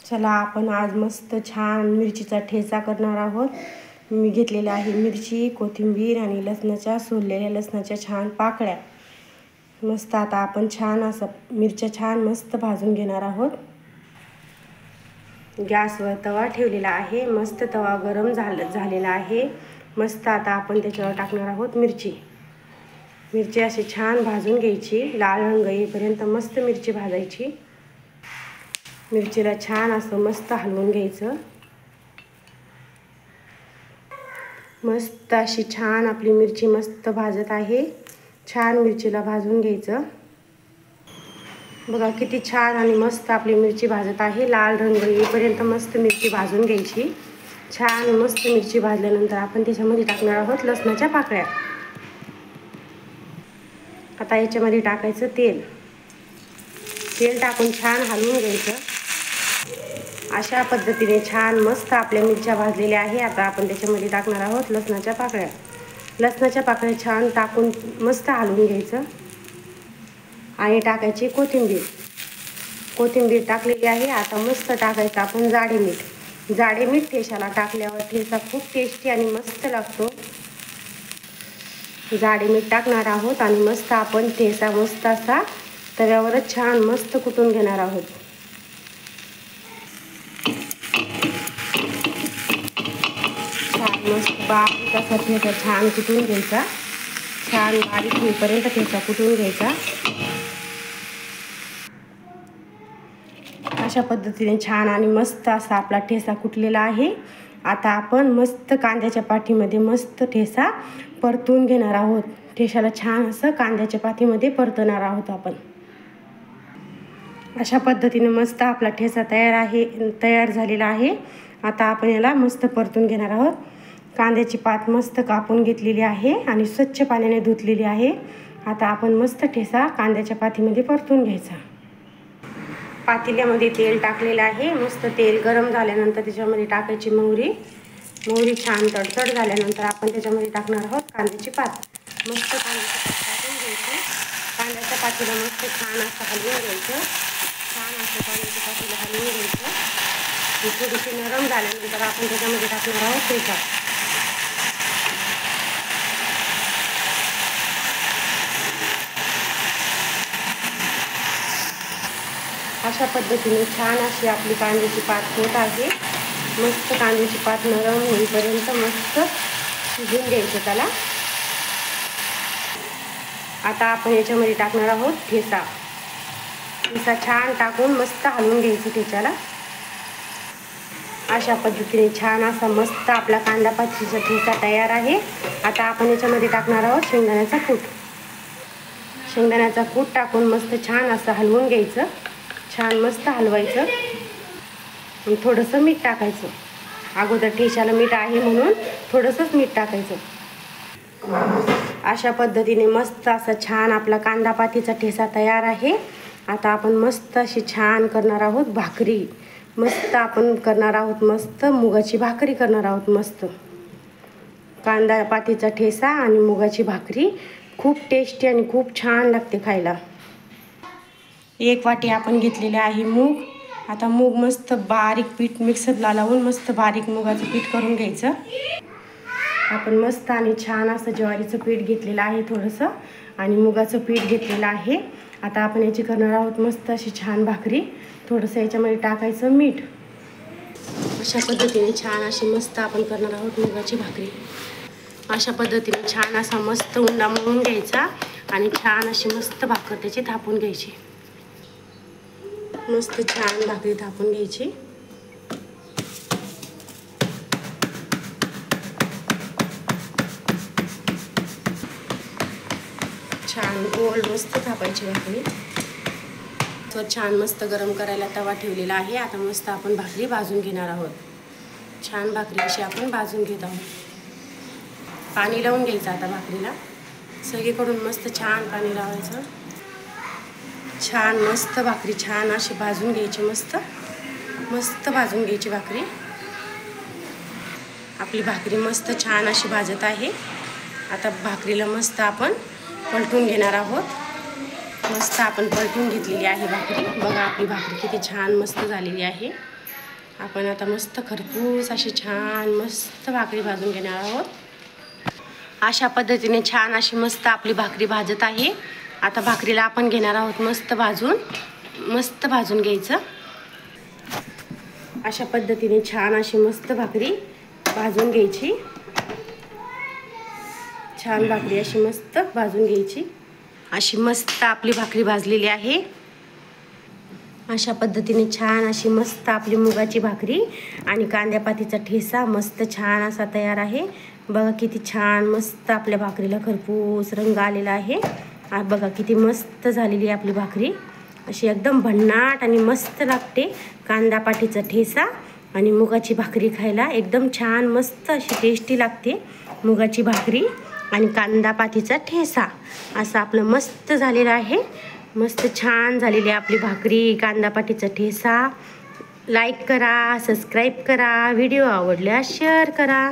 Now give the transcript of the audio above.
चला आपण आज मस्त छान मिरचीचा ठेचा करणार आहोत। मी घेतलेला आहे मिरची, कोथिंबीर आणि लसणाच्या सोललेल्या लसणाच्या छान पाकळ्या। मस्त आता आपण छान असं मिरच्या छान मस्त भाजून घेणार आहोत। गॅसवर तवा ठेवलेला आहे, मस्त तवा गरम झालेला आहे। मस्त आता आपण त्याच्यावर टाकणार आहोत मिरची। मिरची अशी छान भाजून घ्यायची, लाल रंग येईपर्यंत मस्त मिरची भाजायची। मिरचीला छान असं मस्त हलवून घ्यायचं। मस्त अशी छान आपली मिरची मस्त भाजत आहे। छान मिरचीला भाजून घ्यायचं। बघा किती छान आणि मस्त आपली मिरची भाजत आहे। लाल रंग येईपर्यंत मस्त मिरची भाजून घ्यायची। छान मस्त मिरची भाजल्यानंतर आपण त्याच्यामध्ये टाकणार आहोत लसणाच्या पाकळ्या। आता याच्यामध्ये टाकायचं तेल। तेल टाकून छान हलवून घ्यायचं। अशा पद्धतीने छान मस्त आपल्या मिरच्या भाजलेल्या आहे। आता आपण त्याच्यामध्ये टाकणार आहोत लसणाच्या पाकळ्या। लसणाच्या पाकळ्या छान टाकून मस्त हलवून घ्यायचं आणि टाकायची कोथिंबीर। कोथिंबीर टाकलेली आहे। आता मस्त टाकायचं आपण जाडे मीठ। जाडे मीठ ठेच्याला टाकल्यावर ठेचा खूप टेस्टी आणि मस्त लागतो। जाडे मीठ टाकणार आहोत आणि मस्त आपण ठेचा मस्त असा तव्यावरच छान मस्त कुटून घेणार आहोत। छान मस्त बारीक असा ठेचा छान कुटून घ्यायचा। छान बारीक होईपर्यंत ठेचा कुटून घ्यायचा। अशा पद्धतीने छान आणि मस्त असा आपला ठेचा कुटलेला आहे। आता आपण मस्त कांद्याच्या पातीमध्ये मस्त ठेचा परतून घेणार आहोत। ठेच्याला छान असं कांद्याच्या पातीमध्ये परतणार आहोत आपण। अशा पद्धतीने मस्त आपला ठेचा तयार झालेला आहे। आता आपण याला मस्त परतून घेणार आहोत। कांद्याची पात मस्त कापून घेतलेली आहे आणि स्वच्छ पाण्याने धुतलेली आहे। आता आपण मस्त ठेचा कांद्याच्या पातीमध्ये परतून घ्यायचा। पातेल्यामध्ये तेल टाकलेलं आहे। मस्त तेल गरम झाल्यानंतर त्याच्यामध्ये टाकायची मोहरी। मोहरी छान तडतड झाल्यानंतर आपण त्याच्यामध्ये टाकणार आहोत कांद्याची पात। मस्त कांद्याची पात टाकून घ्यायची। कांद्याच्या पातीला मस्त छान असं हलवून घ्यायचं। छान असं कांद्याच्या पातीला हलवून घ्यायचं। थोडीशी नरम झाल्यानंतर आपण त्याच्यामध्ये टाकणार आहोत ठेचा। अशा पद्धतीने छान अशी आपली कांद्याची पात होत आहे। मस्त कांद्याची पात नरम होईपर्यंत मस्त शिजवून घ्यायचं त्याला। आता आपण याच्यामध्ये टाकणार आहोत ठेचा। ठेचा छान टाकून मस्त हलवून घ्यायचं ठेच्याला। अशा पद्धतीने छान असा मस्त आपला कांदा पातीचा ठेचा तयार आहे। आता आपण याच्यामध्ये टाकणार आहोत शेंगदाण्याचा कूट। शेंगदाण्याचा कूट टाकून मस्त छान असं हलवून घ्यायचं। छान मस्त हलवायचं आणि थोडंसं मीठ टाकायचं। अगोदर ठेच्याला मीठ आहे म्हणून थोडंसंच मीठ टाकायचं। अशा पद्धतीने मस्त असा छान आपला कांदा पातीचा ठेचा तयार आहे। आता आपण मस्त अशी छान करणार आहोत भाकरी। मस्त आपण करणार आहोत मस्त मुगाची भाकरी करणार आहोत। मस्त कांदा पातीचा ठेचा आणि मुगाची भाकरी खूप टेस्टी आणि खूप छान लागते खायला। एक वाटी आपण घेतलेले आहे मूग। आता मूग मस्त बारीक पीठ मिक्सरला लावून मस्त बारीक मुगाचं पीठ करून घ्यायचं। आपण मस्त आणि छान असं ज्वारीचं पीठ घेतलेलं आहे थोडंसं आणि मुगाचं पीठ घेतलेलं आहे। आता आपण याची करणार आहोत मस्त अशी छान भाकरी। थोडंसं याच्यामध्ये टाकायचं मीठ। अशा पद्धतीने छान अशी मस्त आपण करणार आहोत मुगाची भाकरी। अशा पद्धतीने छान असा मस्त उंडा मळून घ्यायचा आणि छान अशी मस्त भाकर त्याची थापून घ्यायची। मस्त छान भाकरी थापून घ्यायची। छान गोल मस्त थापायची भाकरी। तो छान मस्त गरम करायला तवा ठेवलेला आहे। आता मस्त आपण भाकरी भाजून घेणार आहोत। छान भाकरी अशी आपण भाजून घेत आहोत। पाणी लावून घ्यायचं आता भाकरीला। सगळीकडून मस्त छान पाणी लावायचं। छान मस्त भाकरी छान अशी भाजून घ्यायची। मस्त मस्त भाजून घ्यायची भाकरी। आपली भाकरी मस्त छान अशी भाजत आहे। आता भाकरीला मस्त आपण पलटून घेणार आहोत। मस्त आपण पलटून घेतलेली आहे भाकरी। बघा आपली भाकरी किती छान मस्त झालेली आहे। आपण आता मस्त खरपूस अशी छान मस्त भाकरी भाजून घेणार आहोत. अशा पद्धतीने छान अशी मस्त आपली भाकरी भाजत आहे. आता भाकरीला आपण घेणार आहोत मस्त भाजून घ्यायचं. अशा पद्धतीने छान अशी मस्त भाकरी भाजून घ्यायची. छान भाकरी अशी मस्त भाजून घ्यायची. अशी मस्त आपली भाकरी भाजलेली आहे. अशा पद्धतीने छान अशी मस्त आपली मुगाची भाकरी आणि कांद्यापातीचा ठेसा मस्त छान असा तयार आहे. बघा किती छान मस्त आपल्या भाकरीला खरपूस रंग आलेला आहे. बघा किती मस्त झालेली आहे आपली भाकरी. अशी एकदम भन्नाट आणि मस्त लागते. कांदापातीचा ठेसा आणि मुगाची भाकरी खायला एकदम छान मस्त अशी टेस्टी लागते. मुगाची भाकरी आणि कांदापातीचा ठेसा असं आपलं मस्त झालेलं आहे. मस्त छान झालेली आपली भाकरी कांदापातीचा ठेसा. लाईक करा, सबस्क्राईब करा, व्हिडिओ आवडल्यास शेअर करा.